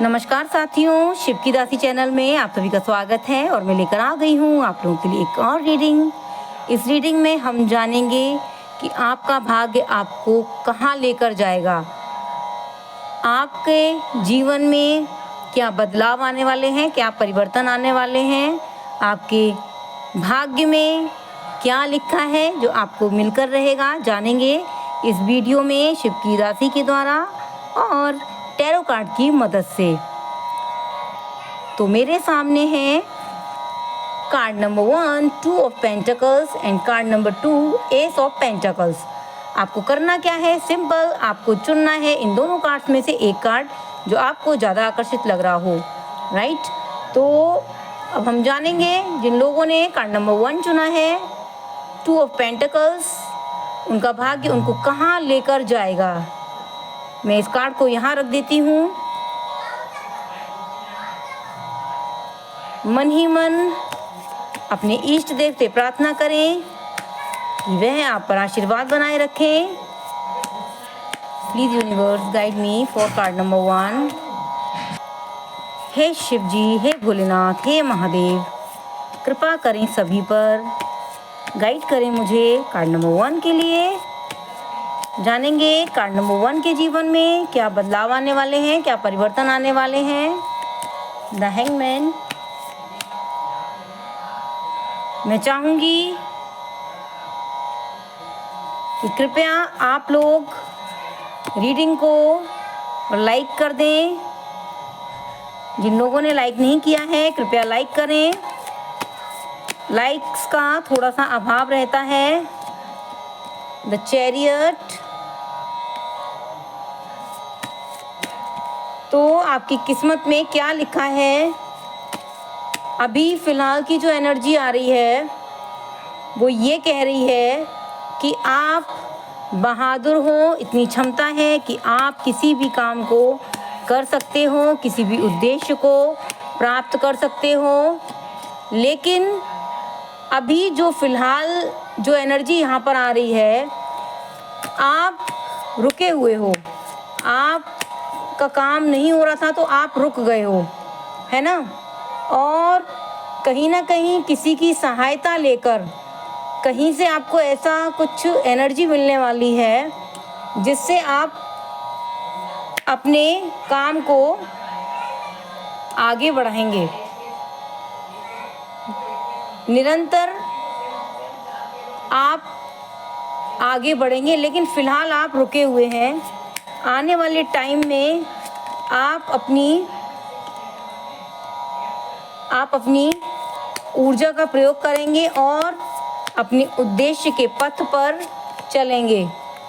नमस्कार साथियों, शिव की दासी चैनल में आप सभी का स्वागत है और मैं लेकर आ गई हूँ आप लोगों के लिए एक और रीडिंग। इस रीडिंग में हम जानेंगे कि आपका भाग्य आपको कहाँ लेकर जाएगा, आपके जीवन में क्या बदलाव आने वाले हैं, क्या परिवर्तन आने वाले हैं, आपके भाग्य में क्या लिखा है जो आपको मिलकर रहेगा, जानेंगे इस वीडियो में शिव की दासी के द्वारा और टैरो कार्ड की मदद से। तो मेरे सामने है card number 1 2 of pentacles and card number 2 S of pentacles. आपको करना क्या है, सिंपल, आपको चुनना है इन दोनों कार्ड्स में से एक कार्ड जो आपको ज़्यादा आकर्षित लग रहा हो, राइट। तो अब हम जानेंगे जिन लोगों ने कार्ड नंबर 1 चुना है 2 ऑफ पेंटिकल्स, उनका भाग्य उनको कहाँ लेकर जाएगा। मैं इस कार्ड को यहाँ रख देती हूँ। मन ही मन अपने इष्ट देव से प्रार्थना करें कि वह आप पर आशीर्वाद बनाए रखें। Please universe guide me for card number 1। हे शिव जी, हे भोलेनाथ, हे महादेव, कृपा करें सभी पर, गाइड करें मुझे कार्ड नंबर 1 के लिए। जानेंगे कार्ड नंबर 1 के जीवन में क्या बदलाव आने वाले हैं, क्या परिवर्तन आने वाले हैं। The hangman. मैं चाहूंगी कि कृपया आप लोग रीडिंग को लाइक कर दें। जिन लोगों ने लाइक नहीं किया है कृपया लाइक करें। लाइक्स का थोड़ा सा अभाव रहता है। The chariot. तो आपकी किस्मत में क्या लिखा है। अभी फ़िलहाल की जो एनर्जी आ रही है वो ये कह रही है कि आप बहादुर हो, इतनी क्षमता है कि आप किसी भी काम को कर सकते हो, किसी भी उद्देश्य को प्राप्त कर सकते हो। लेकिन अभी जो फ़िलहाल जो एनर्जी यहाँ पर आ रही है, आप रुके हुए हो, आपका काम नहीं हो रहा था तो आप रुक गए हो, है ना। और कहीं ना कहीं किसी की सहायता लेकर कहीं से आपको ऐसा कुछ एनर्जी मिलने वाली है जिससे आप अपने काम को आगे बढ़ाएंगे। निरंतर आप आगे बढ़ेंगे, लेकिन फ़िलहाल आप रुके हुए हैं। आने वाले टाइम में आप अपनी ऊर्जा का प्रयोग करेंगे और अपने उद्देश्य के पथ पर चलेंगे।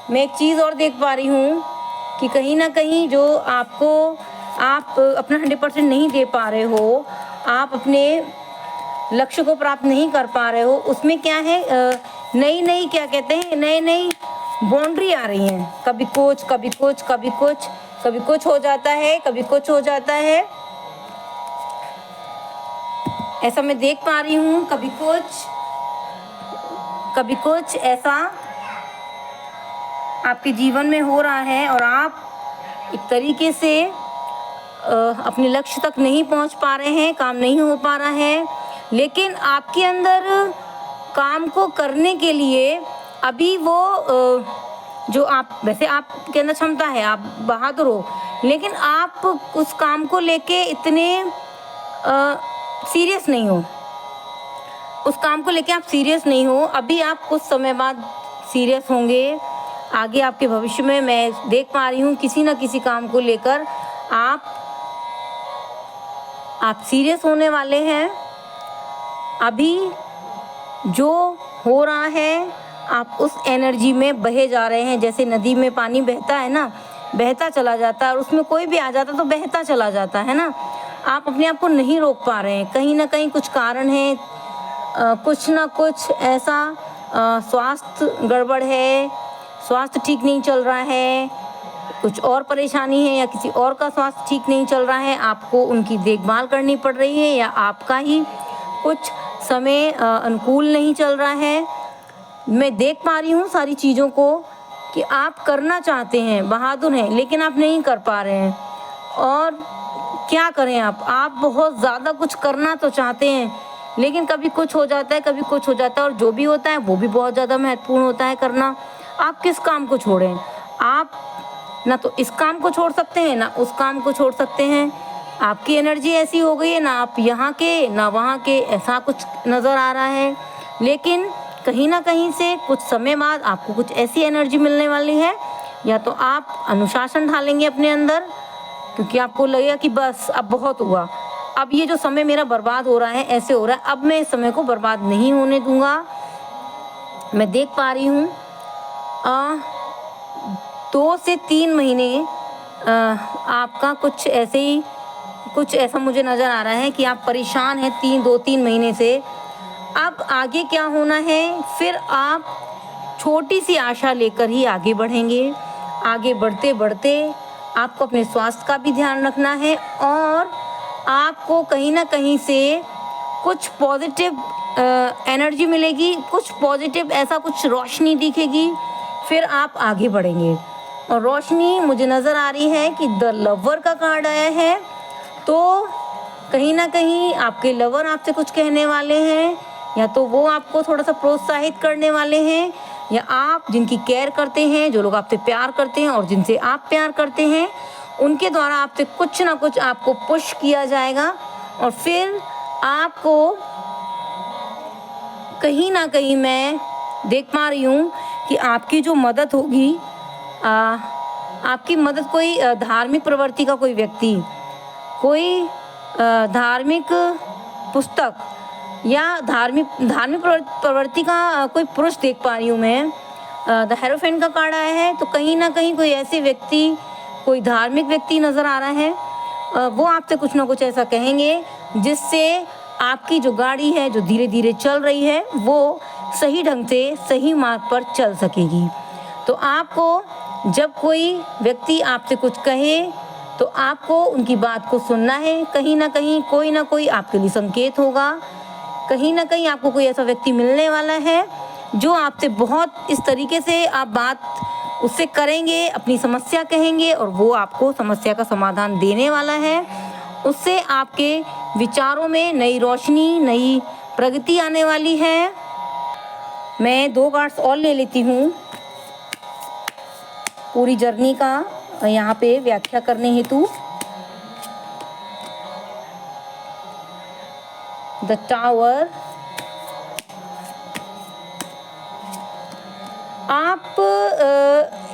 मैं एक चीज़ और देख पा रही हूँ कि कहीं ना कहीं जो आप अपना 100% नहीं दे पा रहे हो, आप अपने लक्ष्य को प्राप्त नहीं कर पा रहे हो, उसमें क्या है, नई क्या कहते हैं, नई बाउंड्री आ रही हैं। कभी कुछ हो जाता है, कभी कुछ हो जाता है, ऐसा मैं देख पा रही हूँ। कभी कुछ ऐसा आपके जीवन में हो रहा है और आप एक तरीके से अपने लक्ष्य तक नहीं पहुँच पा रहे हैं, काम नहीं हो पा रहा है। लेकिन आपके अंदर काम को करने के लिए अभी वो जो आप, वैसे आपके अंदर क्षमता है, आप बहादुर हो, लेकिन आप उस काम को लेके इतने सीरियस नहीं हो। उस काम को लेके आप सीरियस नहीं हो। अभी आप कुछ समय बाद सीरियस होंगे। आगे आपके भविष्य में मैं देख पा रही हूँ किसी न किसी काम को लेकर आप सीरियस होने वाले हैं। अभी जो हो रहा है, आप उस एनर्जी में बहे जा रहे हैं। जैसे नदी में पानी बहता है ना, बहता चला जाता है और उसमें कोई भी आ जाता तो बहता चला जाता है ना। आप अपने आप को नहीं रोक पा रहे हैं, कहीं ना कहीं कुछ कारण है, कुछ ना कुछ ऐसा, स्वास्थ्य गड़बड़ है, स्वास्थ्य ठीक नहीं चल रहा है, कुछ और परेशानी है या किसी और का स्वास्थ्य ठीक नहीं चल रहा है, आपको उनकी देखभाल करनी पड़ रही है या आपका ही कुछ समय अनुकूल नहीं चल रहा है। मैं देख पा रही हूँ सारी चीज़ों को कि आप करना चाहते हैं, बहादुर हैं, लेकिन आप नहीं कर पा रहे हैं। और क्या करें आप बहुत ज़्यादा कुछ करना तो चाहते हैं, लेकिन कभी कुछ हो जाता है, कभी कुछ हो जाता है, और जो भी होता है वो भी बहुत ज़्यादा महत्वपूर्ण होता है करना। आप किस काम को छोड़ें? आप ना तो इस काम को छोड़ सकते हैं, ना उस काम को छोड़ सकते हैं। आपकी एनर्जी ऐसी हो गई है, ना आप यहाँ के ना वहाँ के, ऐसा कुछ नज़र आ रहा है। लेकिन कहीं ना कहीं से कुछ समय बाद आपको कुछ ऐसी एनर्जी मिलने वाली है, या तो आप अनुशासन ढालेंगे अपने अंदर, क्योंकि आपको लगेगा कि बस अब बहुत हुआ, अब ये जो समय मेरा बर्बाद हो रहा है, ऐसे हो रहा है, अब मैं इस समय को बर्बाद नहीं होने दूंगा। मैं देख पा रही हूँ 2 से 3 महीने आपका कुछ ऐसा मुझे नज़र आ रहा है कि आप परेशान हैं 2-3 महीने से। अब आगे क्या होना है, फिर आप छोटी सी आशा लेकर ही आगे बढ़ेंगे। आगे बढ़ते बढ़ते आपको अपने स्वास्थ्य का भी ध्यान रखना है, और आपको कहीं ना कहीं से कुछ पॉजिटिव एनर्जी मिलेगी, कुछ पॉजिटिव ऐसा कुछ रोशनी दिखेगी, फिर आप आगे बढ़ेंगे। और रोशनी मुझे नज़र आ रही है कि द लवर का कार्ड आया है, तो कहीं ना कहीं आपके लवर आपसे कुछ कहने वाले हैं, या तो वो आपको थोड़ा सा प्रोत्साहित करने वाले हैं, या आप जिनकी केयर करते हैं, जो लोग आपसे प्यार करते हैं और जिनसे आप प्यार करते हैं, उनके द्वारा आपसे कुछ ना कुछ आपको पुश किया जाएगा, और फिर आपको कहीं ना कहीं मैं देख पा रही हूँ कि आपकी जो मदद होगी, आपकी मदद कोई धार्मिक प्रवृत्ति का कोई व्यक्ति, कोई धार्मिक पुस्तक या धार्मिक प्रवृत्ति का कोई पुरुष देख पा रही हूँ मैं। द हेरोफेंट का कार्ड आया है, तो कहीं ना कहीं कोई ऐसे व्यक्ति, कोई धार्मिक व्यक्ति नज़र आ रहा है। वो आपसे कुछ ना कुछ ऐसा कहेंगे जिससे आपकी जो गाड़ी है, जो धीरे धीरे चल रही है, वो सही ढंग से सही मार्ग पर चल सकेगी। तो आपको जब कोई व्यक्ति आपसे कुछ कहे, तो आपको उनकी बात को सुनना है। कहीं ना कहीं कोई ना कोई आपके लिए संकेत होगा, कहीं ना कहीं आपको कोई ऐसा व्यक्ति मिलने वाला है जो आपसे बहुत इस तरीके से आप बात उससे करेंगे, अपनी समस्या कहेंगे, और वो आपको समस्या का समाधान देने वाला है। उससे आपके विचारों में नई रोशनी, नई प्रगति आने वाली है। मैं 2 कार्ड्स और ले लेती हूँ पूरी जर्नी का यहाँ पे व्याख्या करने हेतु। द टावर, आप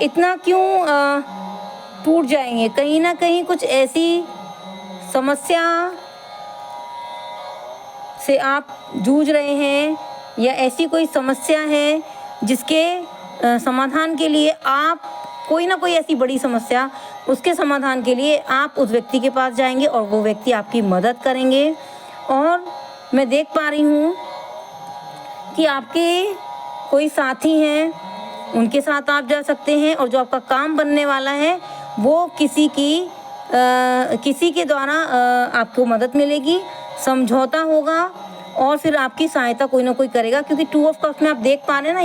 इतना क्यों टूट जाएंगे? कहीं ना कहीं कुछ ऐसी समस्या से आप जूझ रहे हैं, या ऐसी कोई समस्या है जिसके समाधान के लिए आप, कोई ना कोई ऐसी बड़ी समस्या, उसके समाधान के लिए आप उस व्यक्ति के पास जाएंगे और वो व्यक्ति आपकी मदद करेंगे। और मैं देख पा रही हूँ कि आपके कोई साथी हैं, उनके साथ आप जा सकते हैं, और जो आपका काम बनने वाला है वो किसी के द्वारा आपको मदद मिलेगी, समझौता होगा, और फिर आपकी सहायता कोई ना कोई करेगा। क्योंकि 2 ऑफ कप्स में आप देख पा रहे हैं ना,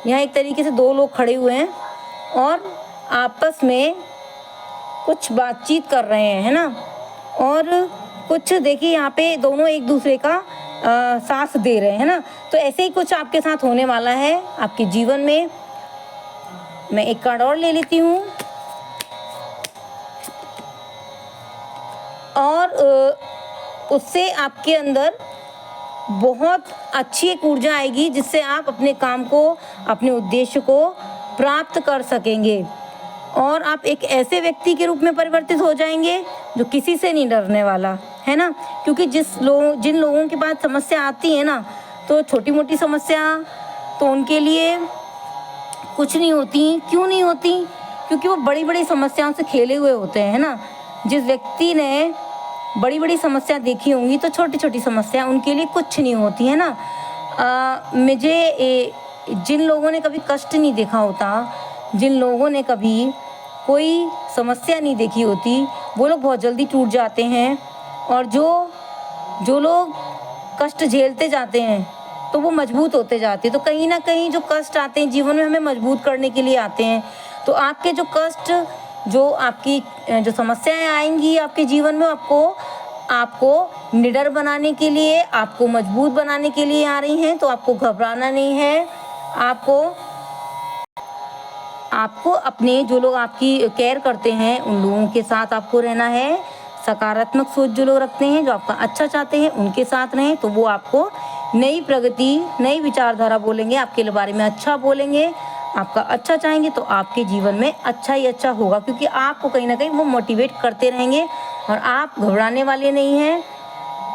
यहाँ एक तरीके से 2 लोग खड़े हुए हैं और आपस में कुछ बातचीत कर रहे हैं, है ना। और कुछ देखिए यहाँ पे दोनों एक दूसरे का साथ दे रहे हैं ना। तो ऐसे ही कुछ आपके साथ होने वाला है आपके जीवन में। मैं एक कार्ड और ले लेती हूँ, और उससे आपके अंदर बहुत अच्छी एक ऊर्जा आएगी जिससे आप अपने काम को, अपने उद्देश्य को प्राप्त कर सकेंगे, और आप एक ऐसे व्यक्ति के रूप में परिवर्तित हो जाएंगे जो किसी से नहीं डरने वाला, है ना। क्योंकि जिन लोगों के पास समस्या आती है ना, तो छोटी मोटी समस्या तो उनके लिए कुछ नहीं होती। क्यों नहीं होती? क्योंकि वो बड़ी बड़ी समस्याओं से खेले हुए होते हैं, है ना। जिस व्यक्ति ने बड़ी बड़ी समस्या देखी होंगी, तो छोटी छोटी समस्या उनके लिए कुछ नहीं होती, है ना। जिन लोगों ने कभी कष्ट नहीं देखा होता, जिन लोगों ने कभी कोई समस्या नहीं देखी होती, वो लोग बहुत जल्दी टूट जाते हैं। और जो लोग कष्ट झेलते जाते हैं तो वो मजबूत होते जाते हैं। तो कहीं ना कहीं जो कष्ट आते हैं जीवन में, हमें मजबूत करने के लिए आते हैं। तो आपके जो कष्ट जो आपकी जो समस्याएं आएंगी आपके जीवन में, आपको निडर बनाने के लिए, आपको मजबूत बनाने के लिए आ रही हैं। तो आपको घबराना नहीं है। आपको अपने जो लोग आपकी केयर करते हैं उन लोगों के साथ आपको रहना है। सकारात्मक सोच जो लोग रखते हैं, जो आपका अच्छा चाहते हैं, उनके साथ रहें। तो वो आपको नई प्रगति, नई विचारधारा बोलेंगे, आपके बारे में अच्छा बोलेंगे, आपका अच्छा चाहेंगे। तो आपके जीवन में अच्छा ही अच्छा होगा, क्योंकि आपको कहीं ना कहीं वो मोटिवेट करते रहेंगे और आप घबराने वाले नहीं हैं।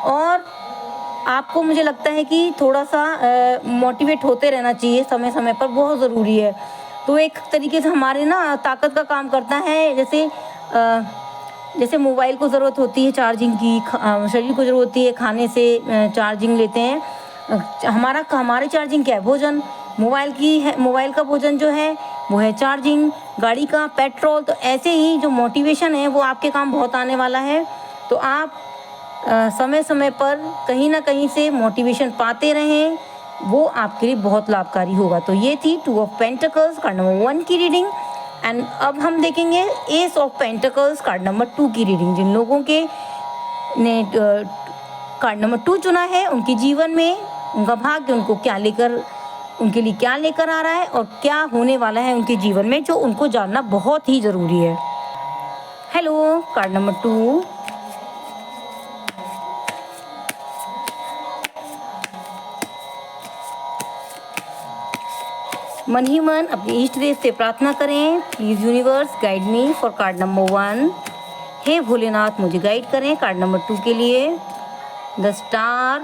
और आपको, मुझे लगता है कि थोड़ा सा मोटिवेट होते रहना चाहिए समय समय पर, बहुत ज़रूरी है। तो एक तरीके से हमारे ना ताकत का काम करता है। जैसे मोबाइल को ज़रूरत होती है चार्जिंग की, शरीर को ज़रूरत होती है खाने से चार्जिंग लेते हैं। हमारी चार्जिंग क्या है? भोजन। मोबाइल की है, मोबाइल का भोजन जो है वो है चार्जिंग, गाड़ी का पेट्रोल। तो ऐसे ही जो मोटिवेशन है वो आपके काम बहुत आने वाला है। तो आप समय समय पर कहीं ना कहीं से मोटिवेशन पाते रहें, वो आपके लिए बहुत लाभकारी होगा। तो ये थी 2 ऑफ पेंटिकल्स कार्ड नंबर 1 की रीडिंग। एंड अब हम देखेंगे S of pentacles card number 2 की रीडिंग। जिन लोगों के ने कार्ड नंबर 2 चुना है, उनके जीवन में उनका भाग्य उनके लिए क्या लेकर आ रहा है और क्या होने वाला है उनके जीवन में, जो उनको जानना बहुत ही ज़रूरी है। Hello card number 2। मन ही मन अपने इष्ट देव से प्रार्थना करें, please universe guide me for card number 1। हे भोलेनाथ मुझे गाइड करें कार्ड नंबर 2 के लिए। The star,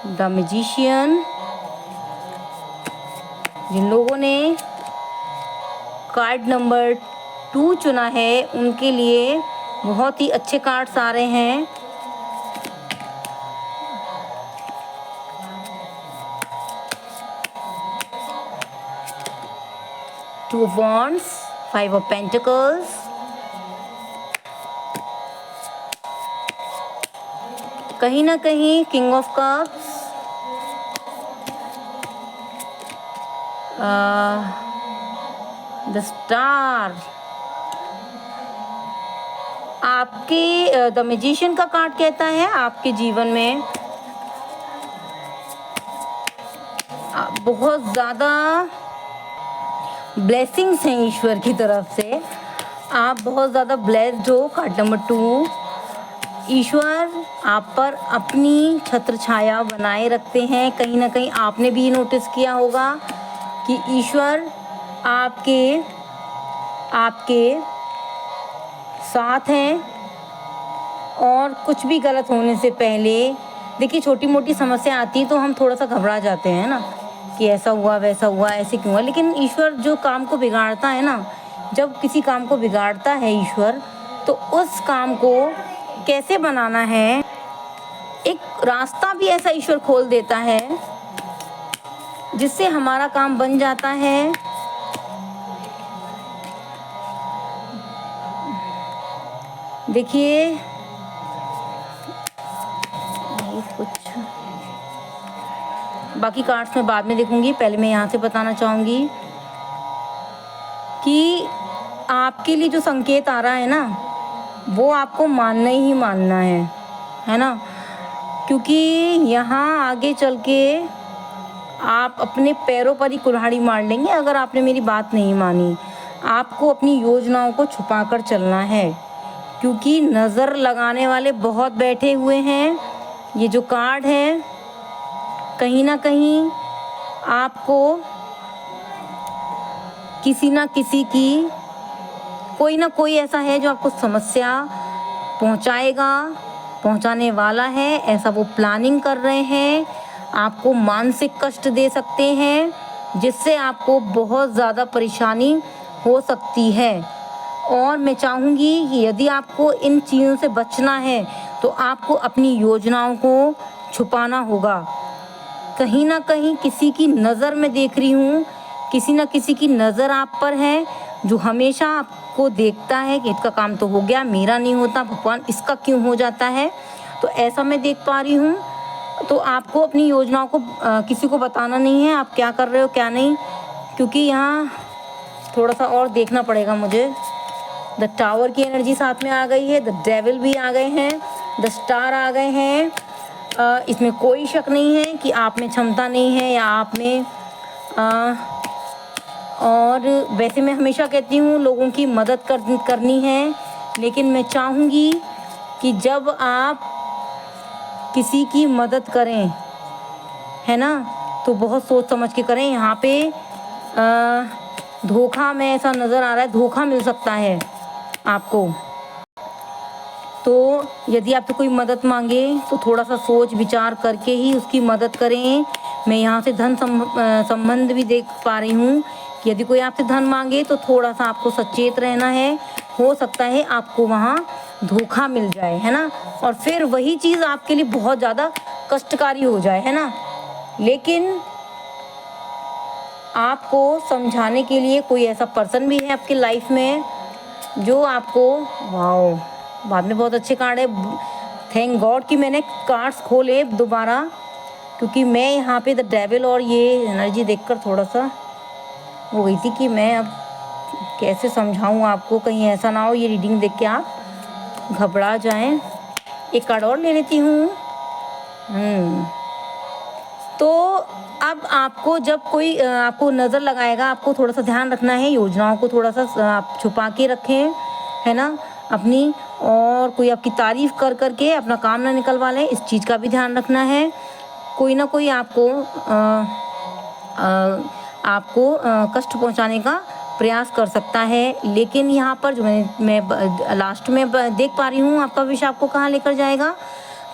the magician. जिन लोगों ने कार्ड नंबर 2 चुना है उनके लिए बहुत ही अच्छे कार्ड्स आ रहे हैं। Two of Wands, 5 of Pentacles, कहीं ना कहीं King of Cups, The Star। आपके द मैजिशियन का कार्ड कहता है आपके जीवन में बहुत ज़्यादा ब्लेसिंग्स हैं ईश्वर की तरफ से। आप बहुत ज़्यादा ब्लेस्ड हो। कार्ड नंबर 2, ईश्वर आप पर अपनी छत्र छाया बनाए रखते हैं। कहीं ना कहीं आपने भी नोटिस किया होगा कि ईश्वर आपके साथ हैं। और कुछ भी गलत होने से पहले, देखिए छोटी मोटी समस्या आती है तो हम थोड़ा सा घबरा जाते हैं ना, कि ऐसा हुआ वैसा हुआ, ऐसे क्यों हुआ। लेकिन ईश्वर जो काम को बिगाड़ता है ना, जब किसी काम को बिगाड़ता है ईश्वर, तो उस काम को कैसे बनाना है, एक रास्ता भी ऐसा ईश्वर खोल देता है जिससे हमारा काम बन जाता है। देखिए कुछ बाकी कार्ड्स में बाद में देखूंगी, पहले मैं यहाँ से बताना चाहूँगी कि आपके लिए जो संकेत आ रहा है ना, वो आपको मानना ही मानना है ना, क्योंकि यहाँ आगे चल के आप अपने पैरों पर ही कुल्हाड़ी मार लेंगे अगर आपने मेरी बात नहीं मानी। आपको अपनी योजनाओं को छुपा कर चलना है, क्योंकि नज़र लगाने वाले बहुत बैठे हुए हैं। ये जो कार्ड है, कहीं ना कहीं आपको किसी ना किसी की, कोई ना कोई ऐसा है जो आपको समस्या पहुंचाने वाला है। ऐसा वो प्लानिंग कर रहे हैं, आपको मानसिक कष्ट दे सकते हैं, जिससे आपको बहुत ज़्यादा परेशानी हो सकती है। और मैं चाहूँगी कि यदि आपको इन चीज़ों से बचना है तो आपको अपनी योजनाओं को छुपाना होगा। कहीं ना कहीं किसी की नज़र में देख रही हूँ, किसी ना किसी की नज़र आप पर है, जो हमेशा आपको देखता है कि इसका काम तो हो गया, मेरा नहीं होता, भगवान इसका क्यों हो जाता है। तो ऐसा मैं देख पा रही हूँ। तो आपको अपनी योजनाओं को किसी को बताना नहीं है, आप क्या कर रहे हो क्या नहीं, क्योंकि यहाँ थोड़ा सा और देखना पड़ेगा मुझे। द टावर की एनर्जी साथ में आ गई है, द डेविल भी आ गए हैं, द स्टार आ गए हैं। इसमें कोई शक नहीं है कि आप में क्षमता नहीं है या आप में और वैसे मैं हमेशा कहती हूँ लोगों की मदद करनी है, लेकिन मैं चाहूँगी कि जब आप किसी की मदद करें, है ना, तो बहुत सोच समझ के करें। यहाँ पे धोखा में ऐसा नज़र आ रहा है, धोखा मिल सकता है आपको। तो यदि आपसे कोई मदद मांगे तो थोड़ा सा सोच विचार करके ही उसकी मदद करें। मैं यहाँ से धन संबंध भी देख पा रही हूँ कि यदि कोई आपसे धन मांगे तो थोड़ा सा आपको सचेत रहना है। हो सकता है आपको वहाँ धोखा मिल जाए, है ना, और फिर वही चीज़ आपके लिए बहुत ज़्यादा कष्टकारी हो जाए, है ना। लेकिन आपको समझाने के लिए कोई ऐसा पर्सन भी है आपकी लाइफ में जो आपको, वाओ, बाद में बहुत अच्छे कार्ड है। थैंक गॉड कि मैंने कार्ड्स खोले दोबारा, क्योंकि मैं यहाँ पे द डेविल और ये एनर्जी देखकर थोड़ा सा हो गई थी कि मैं अब कैसे समझाऊँ आपको, कहीं ऐसा ना हो ये रीडिंग देख के आप घबरा जाएं। एक कार्ड और ले लेती हूँ। तो अब आपको जब कोई आपको नज़र लगाएगा, आपको थोड़ा सा ध्यान रखना है, योजनाओं को थोड़ा सा आप छुपा के रखें, है ना, अपनी, और कोई आपकी तारीफ़ कर करके अपना काम ना निकलवा लें, इस चीज़ का भी ध्यान रखना है। कोई ना कोई आपको कष्ट पहुंचाने का प्रयास कर सकता है। लेकिन यहाँ पर जो मैं लास्ट में देख पा रही हूँ, आपका विषय आपको कहाँ लेकर जाएगा,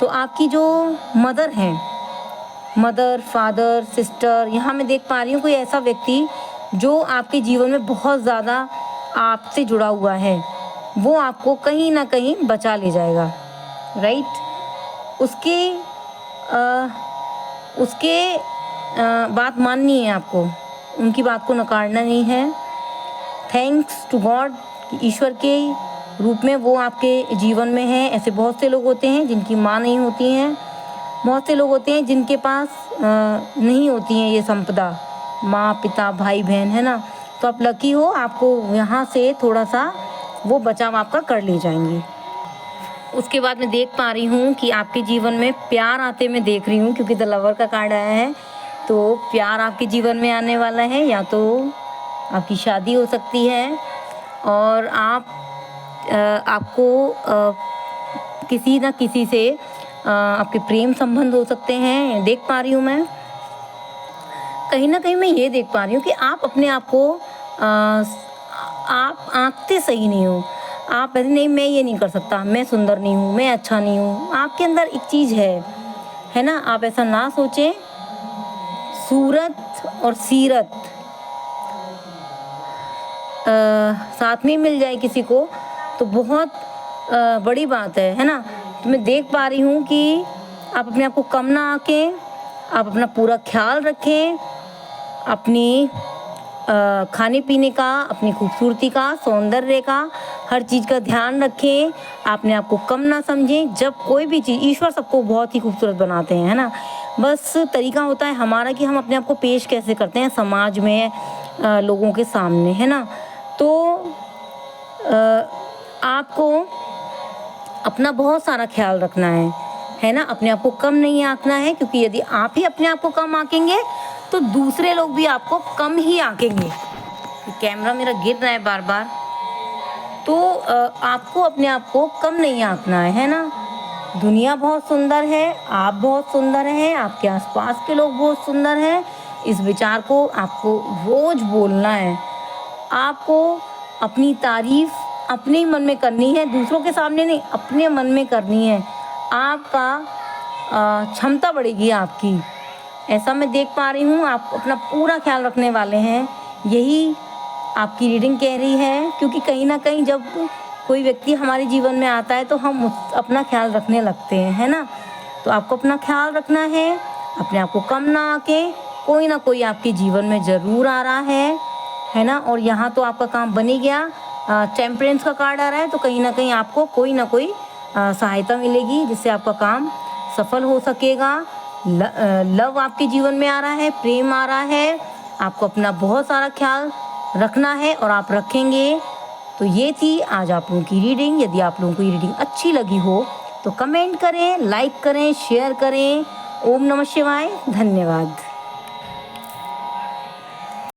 तो आपकी जो मदर हैं, मदर, फादर, सिस्टर, यहाँ मैं देख पा रही हूँ कोई ऐसा व्यक्ति जो आपके जीवन में बहुत ज़्यादा आपसे जुड़ा हुआ है, वो आपको कहीं ना कहीं बचा ले जाएगा, राइट। उसके बात माननी है आपको, उनकी बात को नकारना नहीं है। थैंक्स टू गॉड, ईश्वर के रूप में वो आपके जीवन में है। ऐसे बहुत से लोग होते हैं जिनकी माँ नहीं होती हैं, बहुत से लोग होते हैं जिनके पास नहीं होती हैं ये संपदा, माँ, पिता, भाई, बहन, है ना। तो आप लकी हो, आपको यहाँ से थोड़ा सा वो बचाव आपका कर ले जाएंगे। उसके बाद मैं देख पा रही हूँ कि आपके जीवन में प्यार आते मैं देख रही हूँ, क्योंकि द लवर का कार्ड आया है। तो प्यार आपके जीवन में आने वाला है, या तो आपकी शादी हो सकती है और आपको किसी न किसी से आपके प्रेम संबंध हो सकते हैं, देख पा रही हूँ मैं। कहीं ना कहीं मैं ये देख पा रही हूँ कि आप अपने आप को आप आंकते सही नहीं हो। आप नहीं, मैं ये नहीं कर सकता, मैं सुंदर नहीं हूँ, मैं अच्छा नहीं हूँ। आपके अंदर एक चीज़ है ना, आप ऐसा ना सोचें। सूरत और सीरत साथ में मिल जाए किसी को तो बहुत बड़ी बात है ना। तो मैं देख पा रही हूँ कि आप अपने आप को कम ना आंकें, आप अपना पूरा ख्याल रखें, अपनी खाने पीने का, अपनी खूबसूरती का, सौंदर्य का, हर चीज़ का ध्यान रखें। अपने आप को कम ना समझें। जब कोई भी चीज़, ईश्वर सबको बहुत ही खूबसूरत बनाते हैं, है ना। बस तरीका होता है हमारा कि हम अपने आप को पेश कैसे करते हैं समाज में, लोगों के सामने, है ना। तो आपको अपना बहुत सारा ख्याल रखना है ना। अपने आप को कम नहीं आंकना है, क्योंकि यदि आप ही अपने आप को कम आंकेंगे तो दूसरे लोग भी आपको कम ही आंकेंगे। कैमरा मेरा गिर रहा है बार बार। तो आपको अपने आप को कम नहीं आंकना है ना। दुनिया बहुत सुंदर है, आप बहुत सुंदर हैं, आपके आसपास के लोग बहुत सुंदर हैं। इस विचार को आपको रोज बोलना है। आपको अपनी तारीफ अपने ही मन में करनी है, दूसरों के सामने नहीं, अपने मन में करनी है। आपका क्षमता बढ़ेगी आपकी, ऐसा मैं देख पा रही हूँ। आप अपना पूरा ख्याल रखने वाले हैं, यही आपकी रीडिंग कह रही है। क्योंकि कहीं ना कहीं जब कोई व्यक्ति हमारे जीवन में आता है तो हम अपना ख्याल रखने लगते हैं, है ना। तो आपको अपना ख्याल रखना है, अपने आप को कम ना आके। कोई ना कोई आपके जीवन में ज़रूर आ रहा है ना। और यहाँ तो आपका काम बन ही गया। टेम्परेंस का कार्ड आ रहा है, तो कहीं ना कहीं आपको कोई ना कोई सहायता मिलेगी जिससे आपका काम सफल हो सकेगा। लव आपके जीवन में आ रहा है, प्रेम आ रहा है, आपको अपना बहुत सारा ख्याल रखना है और आप रखेंगे। तो ये थी आज आप लोगों की रीडिंग। यदि आप लोगों को ये रीडिंग अच्छी लगी हो तो कमेंट करें, लाइक करें, शेयर करें। ओम नमः शिवाय। धन्यवाद।